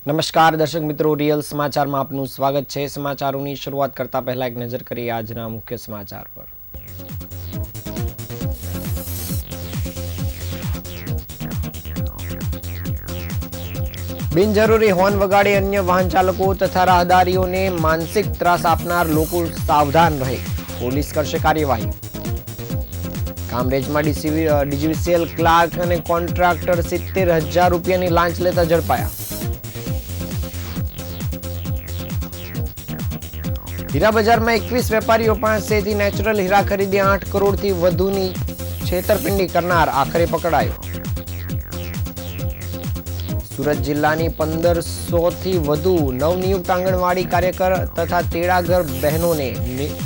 નમસ્કાર દર્શક મિત્રો, રિયલ સમાચારમાં આપનું સ્વાગત છે। સમાચારોની શરૂઆત કરતા પહેલા એક નજર કરીએ આજના મુખ્ય સમાચાર પર। બિનજરૂરી હોર્ન વગાડી અન્ય વાહન ચાલકો તથા રાહદારીઓને માનસિક ત્રાસ આપનાર લોકો સાવધાન રહે, પોલીસ કરશે કાર્યવાહી। કામરેજમાં ડીજીવીસીએલ ક્લાર્ક અને કોન્ટ્રાક્ટર 70,000 રૂપિયાની લાંચ લેતા ઝડપાયા। હીરા બજારમાં 21 વેપારીઓ પાસેથી નેચરલ હીરા ખરીદી 8 કરોડથી વધુની છેતરપિંડી કરનાર આખરે પકડાયો। સુરત જિલ્લાની 1500થી વધુ નવનિયુક્ત આંગણવાડી કાર્યકર તથા તેડાગર બહેનોને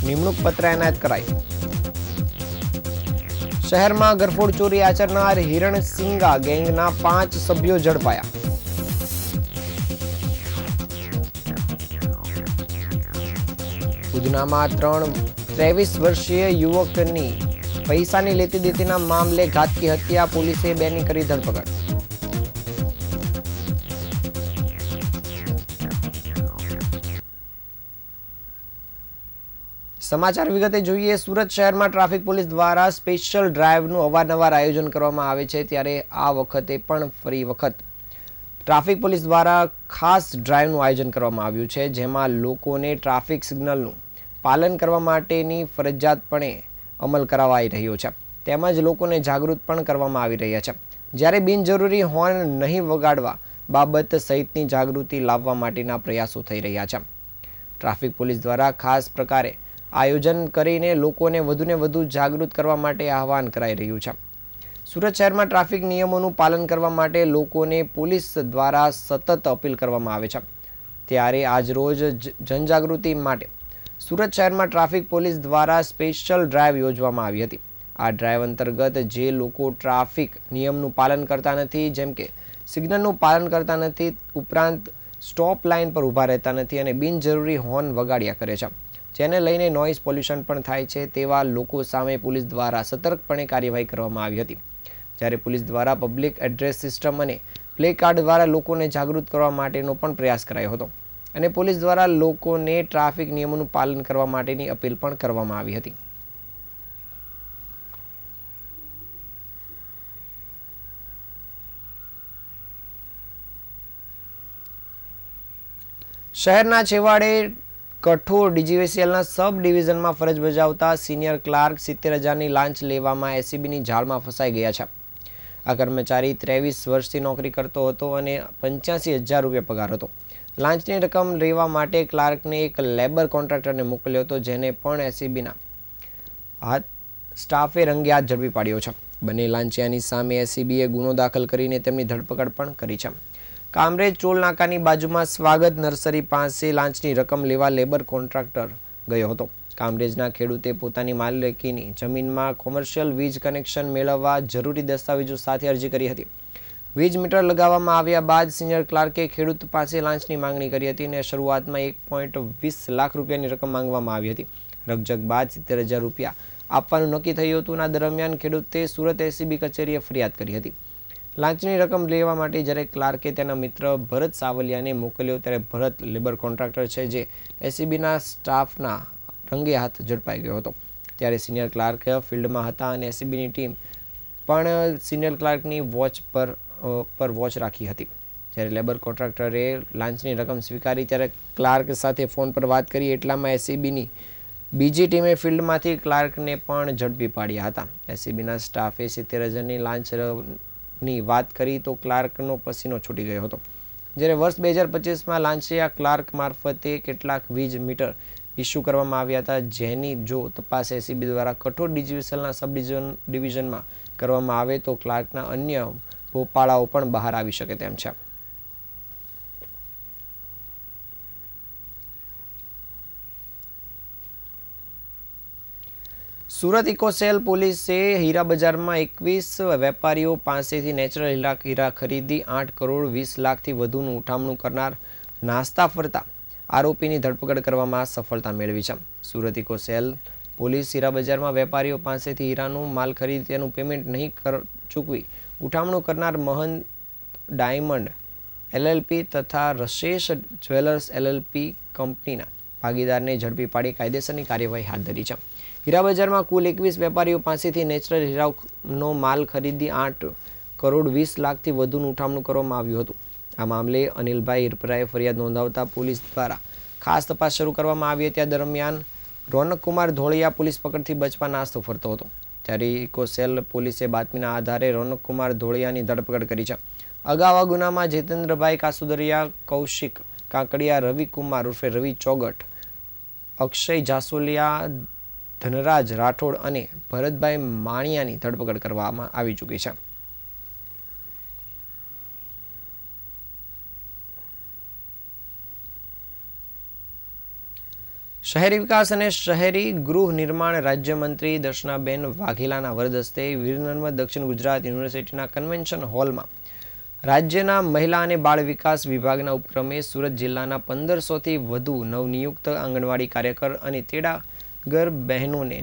નિમણૂક પત્ર એનાયત કરાઈ। શહેરમાં ગરફોડ ચોરી આચરનાર હિરણસિંગા ગેંગના 5 સભ્યો ઝડપાયા। ઉધનામાં 23 વર્ષીય યુવકની પૈસાની લેતી દેતીના મામલે ઘાતકી હત્યા, પોલીસે 2ની કરી ધરપકડ। સમાચાર વિગતે જોઈએ। સુરત શહેરમાં ટ્રાફિક પોલીસ દ્વારા સ્પેશિયલ ડ્રાઈવનું અવારનવાર આયોજન કરવામાં આવે છે, ત્યારે આ વખતે પણ ફરી વખત ટ્રાફિક પોલીસ દ્વારા ખાસ ડ્રાઈવનું આયોજન કરવામાં આવ્યું છે, જેમાં લોકોને ટ્રાફિક સિગ્નલનું પાલન કરવા માટેની ફરજિયાતપણે અમલ કરાવાઈ રહ્યો છે, તેમજ લોકોને જાગૃત પણ કરવામાં આવી રહ્યા છે, જ્યારે બિનજરૂરી હોર્ન નહીં વગાડવા બાબત સહિતની જાગૃતિ લાવવા માટેના પ્રયાસો થઈ રહ્યા છે। ટ્રાફિક પોલીસ દ્વારા ખાસ પ્રકારે આયોજન કરીને લોકોને વધુને વધુ જાગૃત કરવા માટે આહવાન કરાઈ રહ્યું છે। સુરત શહેરમાં ટ્રાફિક નિયમોનું પાલન કરવા માટે લોકોને પોલીસ દ્વારા સતત અપીલ કરવામાં આવે છે, ત્યારે આજરોજ જનજાગૃતિ માટે સુરત શહેરમાં ટ્રાફિક પોલીસ દ્વારા સ્પેશિયલ ડ્રાઈવ યોજવામાં આવી હતી। આ ડ્રાઈવ અંતર્ગત જે લોકો ટ્રાફિક નિયમનું પાલન કરતા નથી, જેમ કે સિગ્નલનું પાલન કરતા નથી, ઉપરાંત સ્ટોપ લાઇન પર ઊભા રહેતા નથી અને બિનજરૂરી હોર્ન વગાડ્યા કરે છે, જેને લઈને નોઇઝ પોલ્યુશન પણ થાય છે, તેવા લોકો સામે પોલીસ દ્વારા સતર્કપણે કાર્યવાહી કરવામાં આવી હતી। જ્યારે પોલીસ દ્વારા પબ્લિક એડ્રેસ સિસ્ટમ અને પ્લે કાર્ડ દ્વારા લોકોને જાગૃત કરવા માટેનો પણ પ્રયાસ કરાયો હતો અને પોલીસ દ્વારા લોકોને ટ્રાફિક નિયમોનું પાલન કરવા માટેની અપીલ પણ કરવામાં આવી હતી। શહેરના છેવાડે કઠોળ ડીજીવીસીએલના સબ ડિવિઝનમાં ફરજ બજાવતા સિનિયર ક્લાર્ક 70,000ની લાંચ લેવામાં એસીબીની જાળમાં ફસાઈ ગયા છે। આ કર્મચારી 23 વર્ષથી નોકરી કરતો હતો અને 85,000 રૂપિયા પગાર હતો। લાંચની રકમ લેવા માટે ક્લાર્કને એક લેબર કોન્ટ્રાક્ટરને મોકલ્યો હતો, જેને પણ એસીબીના સ્ટાફે રંગે હાથ ઝડપી પાડ્યો છે। બંને લાંચિયાની સામે એસીબીએ ગુનો દાખલ કરીને તેમની ધરપકડ પણ કરી છે। કામરેજ ટોલ નાકાની બાજુમાં સ્વાગત નર્સરી પાસે લાંચની રકમ લેવા લેબર કોન્ટ્રાક્ટર ગયો હતો। કામરેજના ખેડૂતે પોતાની માલિકીની જમીનમાં કોમર્શિયલ વીજ કનેક્શન મેળવવા જરૂરી દસ્તાવેજો સાથે અરજી કરી હતી। વીજ મીટર લગાવવામાં આવ્યા બાદ સિનિયર ક્લાર્કે ખેડૂત પાસે લાંચની માંગણી કરી હતી અને શરૂઆતમાં 1.20 લાખ રૂપિયાની રકમ માંગવામાં આવી હતી। રકઝક બાદ 70,000 રૂપિયા આપવાનું નક્કી થયું હતું। આ દરમિયાન ખેડૂતે સુરત એસીબી કચેરીએ ફરિયાદ કરી હતી। લાંચની રકમ લેવા માટે જ્યારે ક્લાર્કે તેના મિત્ર ભરત સાવલિયાને મોકલ્યો, ત્યારે ભરત લેબર કોન્ટ્રાક્ટર છે, જે એસીબીના સ્ટાફના રંગે હાથ ઝડપાઈ ગયો હતો। ત્યારે સિનિયર ક્લાર્ક ફિલ્ડમાં હતા અને એસીબીની ટીમ પણ સિનિયર ક્લાર્કની વોચ રાખી હતી। જ્યારે લેબર કોન્ટ્રાક્ટરે લાંચની રકમ સ્વીકારી ત્યારે ક્લાર્ક સાથે ફોન પર વાત કરી, એટલામાં એસીબીની બીજી ટીમે ફિલ્ડમાંથી ક્લાર્કને પણ ઝડપી પાડ્યા હતા। એસીબીના સ્ટાફે 70,000ની લાંચની વાત કરી તો ક્લાર્કનો પસીનો છૂટી ગયો હતો। જ્યારે વર્ષ 2025માં લાંચિયા ક્લાર્ક મારફતે કેટલાક વીજ મીટર ઇસ્યુ કરવામાં આવ્યા હતા, જેની જો તપાસ એસીબી દ્વારા કઠોળ ડીજીવીસીએલના સબ ડિવિઝનમાં કરવામાં આવે તો ક્લાર્કના અન્ય ભોપાળાઓ પણ બહાર આવી શકે તેમ છે। સુરત ઇકોસેલ પોલીસે હીરા બજારમાં 21 વેપારીઓ પાસેથી નેચરલ હીરા ખરીદી 8 કરોડ 20 લાખથી વધુનું ઉઠામણું કરનાર નાસ્તા ફરતા આરોપીની ધરપકડ કરવામાં સફળતા મેળવી છે। સુરત ઇકોસેલ પોલીસ હીરા બજારમાં વેપારીઓ પાસેથી હીરાનું માલ ખરીદી તેનું પેમેન્ટ નહીં ચૂકવી ઉઠામણું કરનાર મહંત ડાયમંડ LLP તથા રશેષ જ્વેલર્સ LLP કંપનીના ભાગીદારને ઝડપી પાડી કાયદેસરની કાર્યવાહી હાથ ધરી છે. હીરા બજારમાં કુલ 21 વેપારીઓ પાસેથી નેચરલ હીરાનો માલ ખરીદી 8 કરોડ 20 લાખથી વધુનું ઉઠામણું કરવામાં આવ્યું હતું. આ મામલે અનિલભાઈ હિરપરાએ ફરિયાદ નોંધાવતા પોલીસ દ્વારા ખાસ તપાસ શરૂ કરવામાં આવી હતી. આ દરમિયાન રોનકકુમાર ધોળિયા પોલીસ પકડથી બચવા નાસ્તો ફરતો હતો, ત્યારે ઇકોસેલ પોલીસે બાતમીના આધારે રોનકકુમાર ધોળિયાની ધરપકડ કરી છે. અગાઉ આ ગુનામાં જીતેન્દ્રભાઈ કાસુદરિયા, કૌશિક કાકડિયા, રવિકુમાર ઉર્ફે રવિ ચોગટ, અક્ષય જાસોલિયા, ધનરાજ રાઠોડ અને ભરતભાઈ માણિયાની ધરપકડ કરવામાં આવી ચૂકી છે. શહેરી વિકાસ અને શહેરી ગૃહ નિર્માણ રાજ્યમંત્રી દર્શનાબેન વાઘેલાના વરદ હસ્તે વીર નર્મદ દક્ષિણ ગુજરાત યુનિવર્સિટીના કન્વેન્શન હોલમાં રાજ્યના મહિલા અને બાળ વિકાસ વિભાગના ઉપક્રમે સુરત જિલ્લાના 1500થી વધુ નવનિયુક્ત આંગણવાડી કાર્યકર અને તેડાગર બહેનોને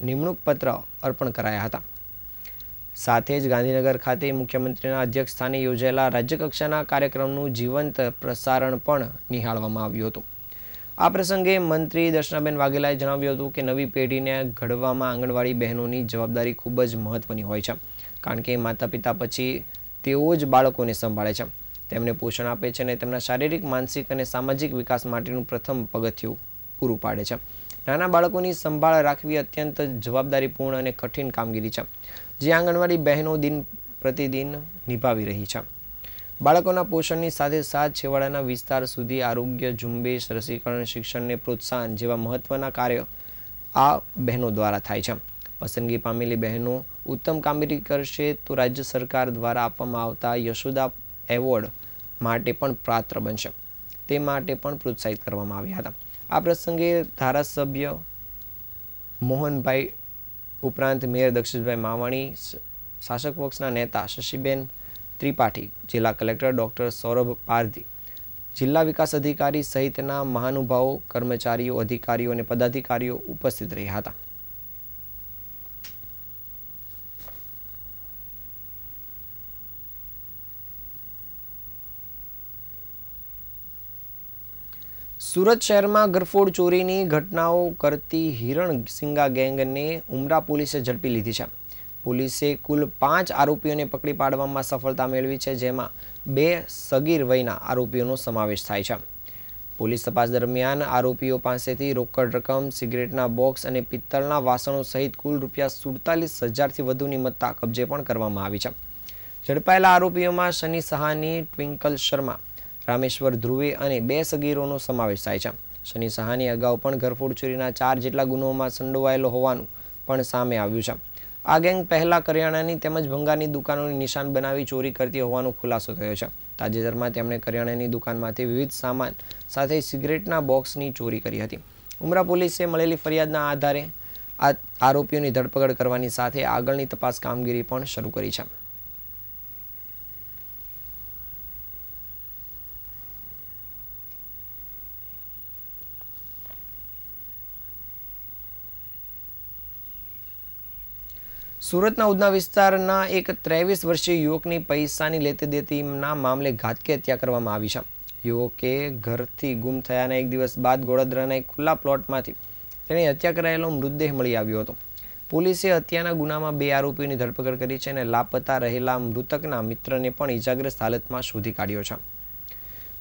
નિમણૂક પત્ર અર્પણ કરાયા હતા. સાથે જ ગાંધીનગર ખાતે મુખ્યમંત્રીના અધ્યક્ષ સ્થાને યોજાયેલા રાજ્યકક્ષાના કાર્યક્રમનું જીવંત પ્રસારણ પણ નિહાળવામાં આવ્યું હતું. આ પ્રસંગે મંત્રી દર્શનાબેન વાઘેલાએ જણાવ્યું હતું કે નવી પેઢીને ઘડવામાં આંગણવાડી બહેનોની જવાબદારી ખૂબ જ મહત્વની હોય છે, કારણ કે માતા પિતા પછી તેઓ જ બાળકોને સંભાળે છે, તેમને પોષણ આપે છે અને તેમના શારીરિક, માનસિક અને સામાજિક વિકાસ માટેનું પ્રથમ પગથિયું પૂરું પાડે છે. નાના બાળકોની સંભાળ રાખવી અત્યંત જવાબદારીપૂર્ણ અને કઠિન કામગીરી છે, જે આંગણવાડી બહેનો દિન પ્રતિદિન નિભાવી રહી છે. બાળકોના પોષણની સાથે સાથ છેવાડાના વિસ્તાર સુધી આરોગ્ય ઝુંબેશ, રસીકરણ, શિક્ષણને પ્રોત્સાહન જેવા મહત્વના કાર્યો આ બહેનો દ્વારા થાય છે. પસંદગી પામેલી બહેનો ઉત્તમ કામગીરી કરશે તો રાજ્ય સરકાર દ્વારા આપવામાં આવતા યશોદા એવોર્ડ માટે પણ પાત્ર બનશે, તે માટે પણ પ્રોત્સાહિત કરવામાં આવ્યા હતા. આ પ્રસંગે ધારાસભ્ય મોહનભાઈ ઉપરાંત મેયર દક્ષિશભાઈ માવાણી, શાસક પક્ષના નેતા શશીબેન ત્રિપાઠી, જિલ્લા કલેક્ટર ડોક્ટર સૌરભ પારધી, જિલ્લા વિકાસ અધિકારી સહિતના મહાનુભાવો, કર્મચારીઓ, અધિકારીઓ અને પદાધિકારીઓ ઉપસ્થિત રહ્યા હતા. સુરત શહેરમાં ગરફોડ ચોરીની ઘટનાઓ કરતી હિરણ સિંગા ગેંગને ઉમરા પોલીસે ઝડપી લીધી છે. પોલીસે કુલ 5 આરોપીઓને પકડી પાડવામાં સફળતા મેળવી છે, જેમાં 2 સગીર વયના આરોપીઓનો સમાવેશ થાય છે. પોલીસ તપાસ દરમિયાન આરોપીઓ પાસેથી રોકડ રકમ, સિગરેટના બોક્સ અને પિત્તળના વાસણો સહિત કુલ ₹47,000થી વધુની મત્તા કબજે પણ કરવામાં આવી છે. ઝડપાયેલા આરોપીઓમાં શનિ સહાની, ટ્વિંકલ શર્મા, રામેશ્વર ધ્રુવે અને 2 સગીરોનો સમાવેશ થાય છે. શનિ સહાની અગાઉ પણ ઘરફોડ ચોરીના 4 જેટલા ગુનાઓમાં સંડોવાયેલો હોવાનું પણ સામે આવ્યું છે. આ ગેંગ પહેલા કરિયાણાની તેમજ ભંગારની દુકાનોની નિશાન બનાવી ચોરી કરતી હોવાનો ખુલાસો થયો છે. તાજેતરમાં તેમણે કરિયાણાની દુકાનમાંથી વિવિધ સામાન સાથે સિગરેટના બોક્સની ચોરી કરી હતી. ઉમરા પોલીસે મળેલી ફરિયાદના આધારે આ આરોપીઓની ધરપકડ કરવાની સાથે આગળની તપાસ કામગીરી પણ શરૂ કરી છે. સુરતના ઉધના વિસ્તારના એક 23 વર્ષીય યુવકની પૈસાની લેતી દેતીના મામલે ઘાતકી હત્યા કરવામાં આવી છે. યુવકે ઘરથી ગુમ થયાના એક દિવસ બાદ ગોળાદરાના એક ખુલ્લા પ્લોટમાંથી તેની હત્યા કરાયેલો મૃતદેહ મળી આવ્યો હતો. પોલીસે હત્યાના ગુનામાં 2 આરોપીઓની ધરપકડ કરી છે અને લાપતા રહેલા મૃતકના મિત્રને પણ ઇજાગ્રસ્ત હાલતમાં શોધી કાઢ્યો છે.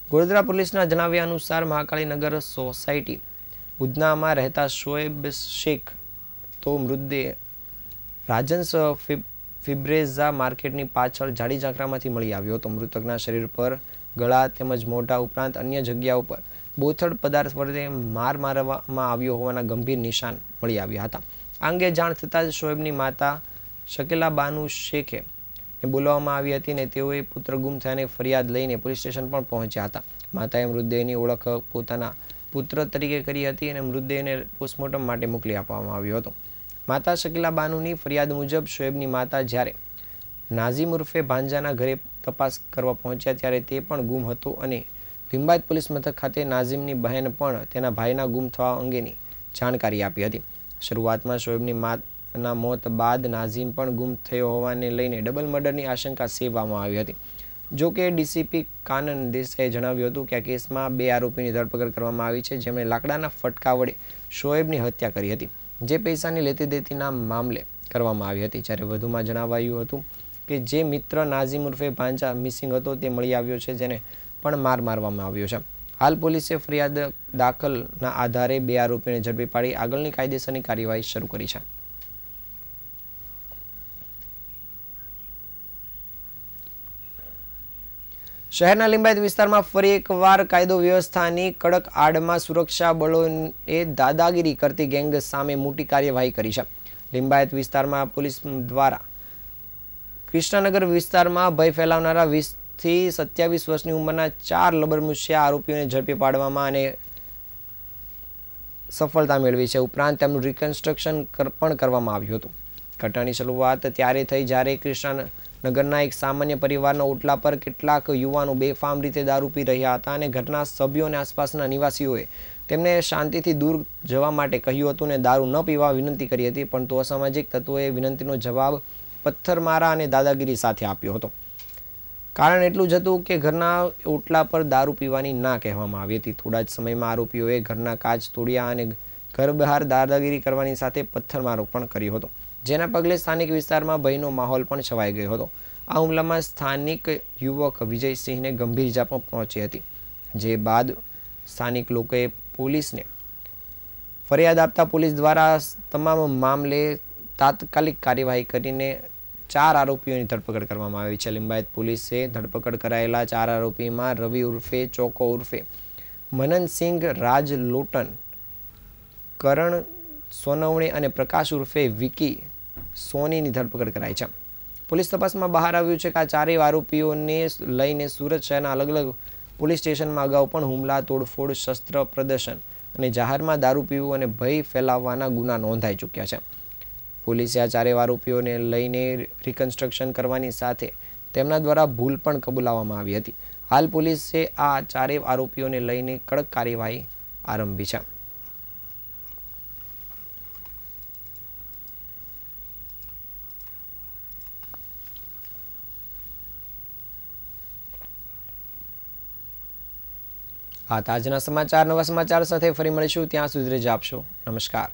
ગોળાદરા પોલીસના જણાવ્યા અનુસાર મહાકાળીનગર સોસાયટી ઉધનામાં રહેતા શોએબ શેખ તો મૃતદેહ રાજન્સ ફિબ્રેઝા માર્કેટની પાછળ જાડી ઝાંખરામાંથી મળી આવ્યો હતો. મૃતકના શરીર પર, ગળા તેમજ મોઢા ઉપરાંત અન્ય જગ્યાઓ પર બોથડ પદાર્થ વડે માર મારવામાં આવ્યો હોવાના ગંભીર નિશાન મળી આવ્યા હતા. આ અંગે જાણ થતાં જ શોએબની માતા શકીલા બાનુ શેખે બોલાવવામાં આવી હતી અને તેઓએ પુત્ર ગુમ થયાની ફરિયાદ લઈને પોલીસ સ્ટેશન પણ પહોંચ્યા હતા. માતાએ મૃતદેહની ઓળખ પોતાના પુત્ર તરીકે કરી હતી અને મૃતદેહને પોસ્ટમોર્ટમ માટે મોકલી આપવામાં આવ્યો હતો. માતા શકીલા બાનુની ફરિયાદ મુજબ શોએબની માતા જ્યારે નાઝીમ ઉર્ફે ભાંજાના ઘરે તપાસ કરવા પહોંચ્યા ત્યારે તે પણ ગુમ હતો અને લિંબાયત પોલીસ મથક ખાતે નાઝીમની બહેન પણ તેના ભાઈના ગુમ થવા અંગેની જાણકારી આપી હતી. શરૂઆતમાં શોએબની માના મોત બાદ નાઝીમ પણ ગુમ થયો હોવાને લઈને ડબલ મર્ડરની આશંકા સેવવામાં આવી હતી. જો કે ડીસીપી કાનન દેસાઈએ જણાવ્યું હતું કે આ કેસમાં 2 આરોપીની ધરપકડ કરવામાં આવી છે, જેમણે લાકડાના ફટકા વડે શોએબની હત્યા કરી હતી, જે પૈસાની લેતી દેતીના મામલે કરવામાં આવી હતી. જ્યારે વધુમાં જણાવાયું હતું કે જે મિત્ર નાઝીમ ઉર્ફે ભાંજા મિસિંગ હતો તે મળી આવ્યો છે, જેને પણ મારવામાં આવ્યો છે. હાલ પોલીસે ફરિયાદ દાખલના આધારે 2 આરોપીને ઝડપી પાડી આગળની કાયદેસરની કાર્યવાહી શરૂ કરી છે. શહેરના લિંબાયત વિસ્તારમાં ફરી એકવાર કાયદો વ્યવસ્થાની કડક આડમાં સુરક્ષા બળોએ દાદાગીરી કરતી ગેંગ સામે મોટી કાર્યવાહી કરી છે. લિંબાયત વિસ્તારમાં પોલીસ દ્વારા કૃષ્ણનગર વિસ્તારમાં ભય ફેલાવનારા 20 થી 27 વર્ષની ઉંમરના 4 લબરમુશિયા આરોપીઓને ઝડપી પાડવામાં અને સફળતા મેળવી છે. ઉપરાંત તેમનું રિકન્સ્ટ્રક્શન પણ કરવામાં આવ્યું હતું. ઘટનાની શરૂઆત ત્યારે થઈ જ્યારે કૃષ્ણનગરના એક સામાન્ય પરિવારના ઓટલા પર કેટલાક યુવાનો બેફામ રીતે દારૂ પી રહ્યા હતા અને ઘરના સભ્યો અને આસપાસના નિવાસીઓએ તેમને શાંતિથી દૂર જવા માટે કહ્યું હતું અને દારૂ ન પીવા વિનંતી કરી હતી, પરંતુ અસામાજિક તત્વોએ વિનંતીનો જવાબ પથ્થરમારા અને દાદાગીરી સાથે આપ્યો હતો. કારણ એટલું જ હતું કે ઘરના ઓટલા પર દારૂ પીવાની ના કહેવામાં આવી હતી. થોડા જ સમયમાં આરોપીઓએ ઘરના કાચ તોડ્યા અને ઘર બહાર દાદાગીરી કરવાની સાથે પથ્થરમારો પણ કર્યો હતો, જેના પગલે સ્થાનિક વિસ્તારમાં ભયનો માહોલ પણ છવાઈ ગયો હતો. આ હુમલામાં સ્થાનિક યુવક વિજયસિંહને ગંભીર ઇજા પણ પહોંચી હતી, જે બાદ સ્થાનિક લોકોએ પોલીસને ફરિયાદ આપતા પોલીસ દ્વારા તમામ મામલે તાત્કાલિક કાર્યવાહી કરીને 4 આરોપીઓની ધરપકડ કરવામાં આવી છે. લિંબાયત પોલીસે ધરપકડ કરાયેલા 4 આરોપીમાં રવિ ઉર્ફે ચોકો ઉર્ફે મનનસિંહ રાજ લોટન, કરણ સોનવણે અને પ્રકાશ ઉર્ફે વિકી સોનીની ધરપકડ કરાઈ છે. પોલીસ તપાસમાં બહાર આવ્યું છે કે આ 4 આરોપીઓને લઈને સુરત શહેરના અલગ અલગ પોલીસ સ્ટેશનમાં અગાઉ પણ હુમલા, તોડફોડ, શસ્ત્ર પ્રદર્શન અને જાહેરમાં દારૂ પીવું અને ભય ફેલાવવાના ગુના નોંધાઈ ચૂક્યા છે. પોલીસે આ 4 આરોપીઓને લઈને રિકન્સ્ટ્રક્શન કરવાની સાથે તેમના દ્વારા ભૂલ પણ કબૂલાવવામાં આવી હતી. હાલ પોલીસે આ 4 આરોપીઓને લઈને કડક કાર્યવાહી આરંભી છે. આ તાજના સમાચાર. નવા સમાચાર સાથે ફરી મળીશું. ત્યાં સુધી રજા આપશો. નમસ્કાર.